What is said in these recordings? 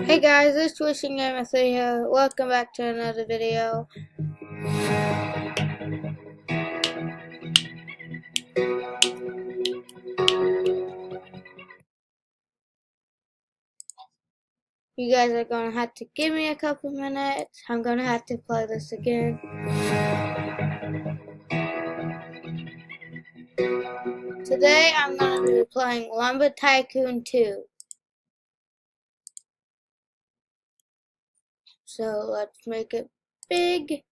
Hey guys, it's Wishing Gamer 3 here. Welcome back to another video. You guys are gonna have to give me a couple minutes. I'm gonna have to play this again. Today I'm gonna be playing Lumber Tycoon 2. So let's make it big.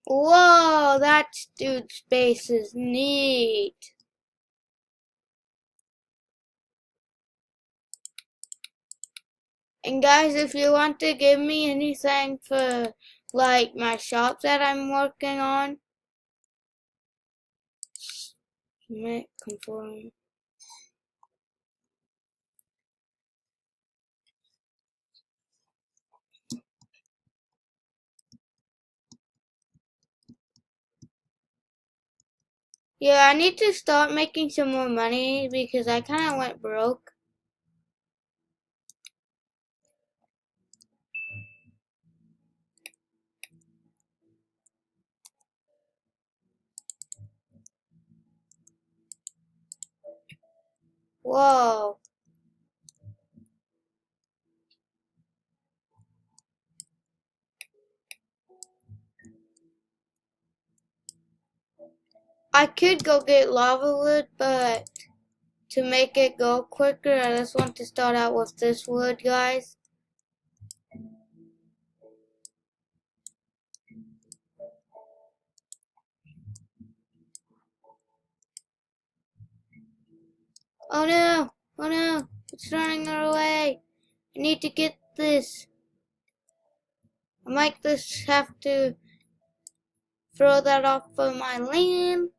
Whoa, that dude's base is neat. And guys, if you want to give me anything for like my shop that I'm working on, conform. Yeah, I need to start making some more money because I kind of went broke. Whoa. I could go get lava wood, but to make it go quicker, I just want to start out with this wood, guys. Oh no! Oh no! It's running away! I need to get this. I might just have to throw that off of my land.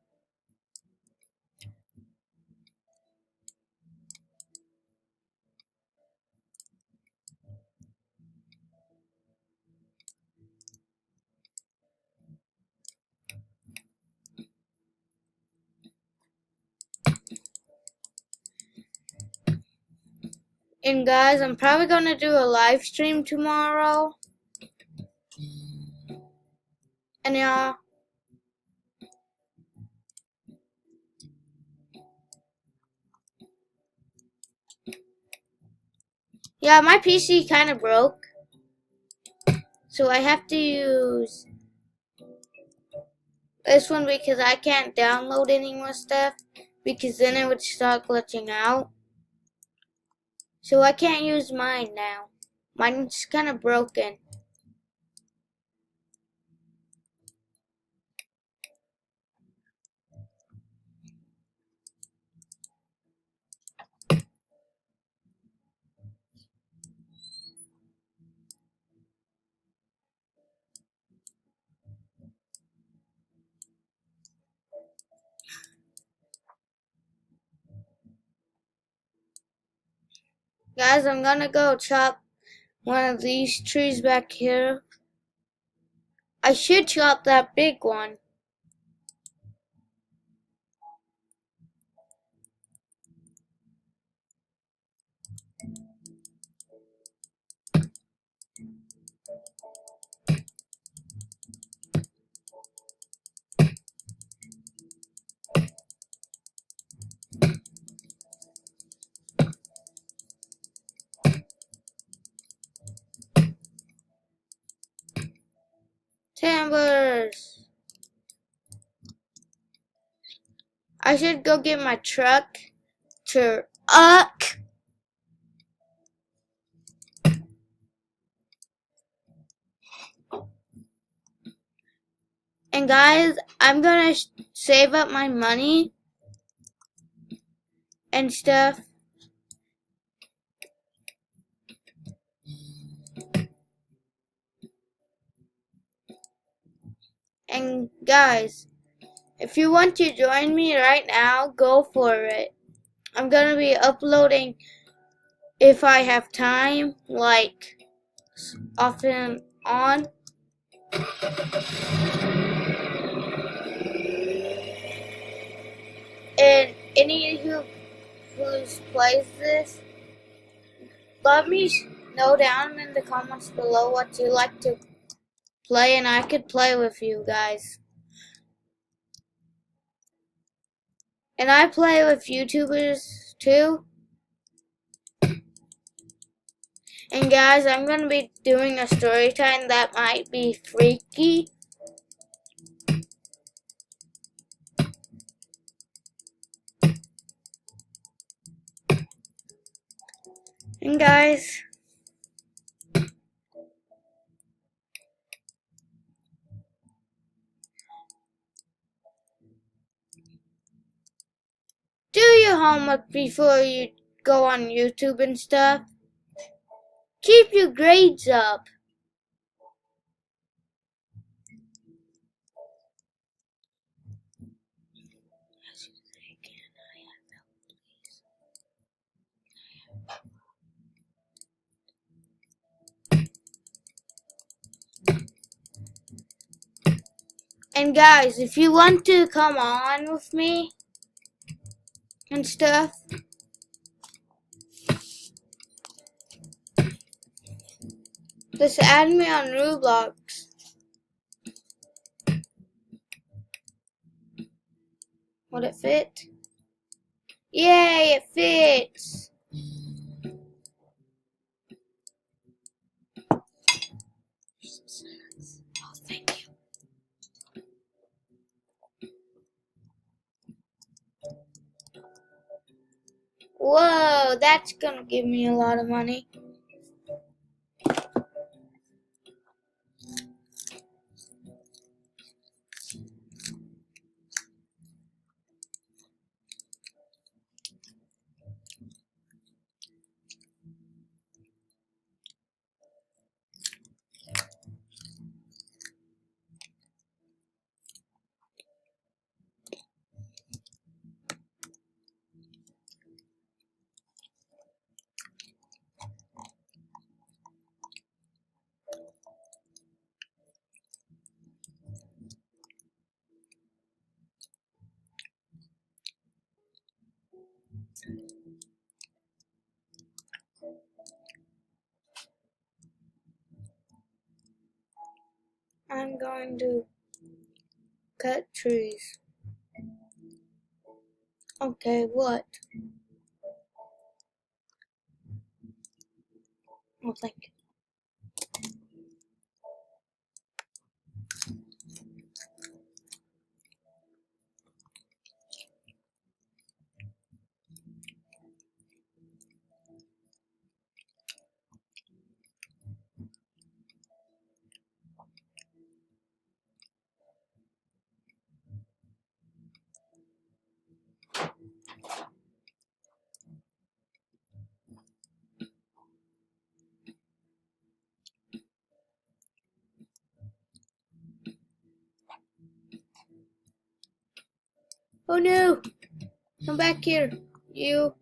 And guys, I'm probably gonna do a live stream tomorrow. And yeah, my PC kind of broke. So I have to use this one because I can't download any more stuff because then it would start glitching out. So I can't use mine now. Mine's kind of broken. Guys, I'm gonna go chop one of these trees back here. I should chop that big one. Timbers! I should go get my truck. And guys, I'm gonna save up my money and stuff. And guys, if you want to join me right now, go for it. I'm gonna be uploading if I have time, like off and on. And any who plays this, let me know down in the comments below what you like to play, and I could play with you guys. And I play with YouTubers too. And guys, I'm gonna be doing a story time that might be freaky. And guys, do your homework before you go on YouTube and stuff. Keep your grades up. And guys, if you want to come on with me and stuff, just add me on Roblox. Would it fit? Yay, it fits! Oh, thank you. Whoa, that's gonna give me a lot of money. I'm going to cut trees. Okay, what? Oh, thank you. Oh no! Come back here, you.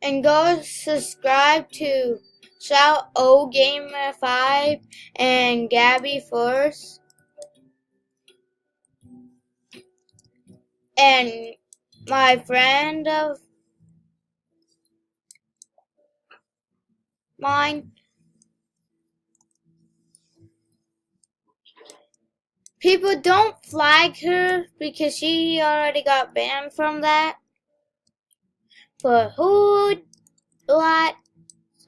And go subscribe to Shout O Gamer 5 and Gabby Force and my friend of mine. People don't flag her because she already got banned from that for a whole lot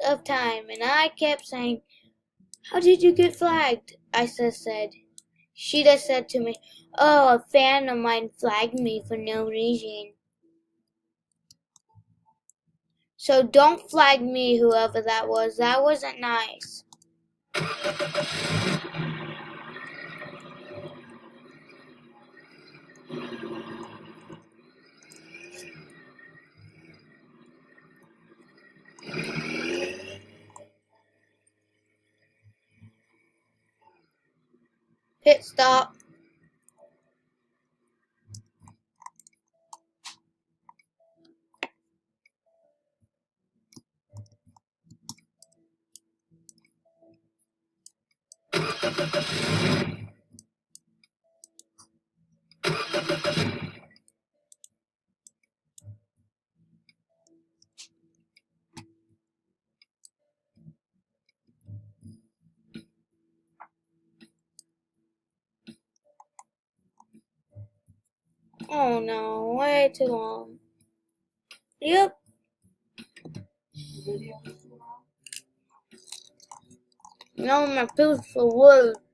of time, and I kept saying, "How did you get flagged?" I just said. She just said to me, "Oh, a fan of mine flagged me for no reason." So don't flag me, whoever that was. That wasn't nice. Pit stop. Oh no, way too long. Yep. No, my beautiful words.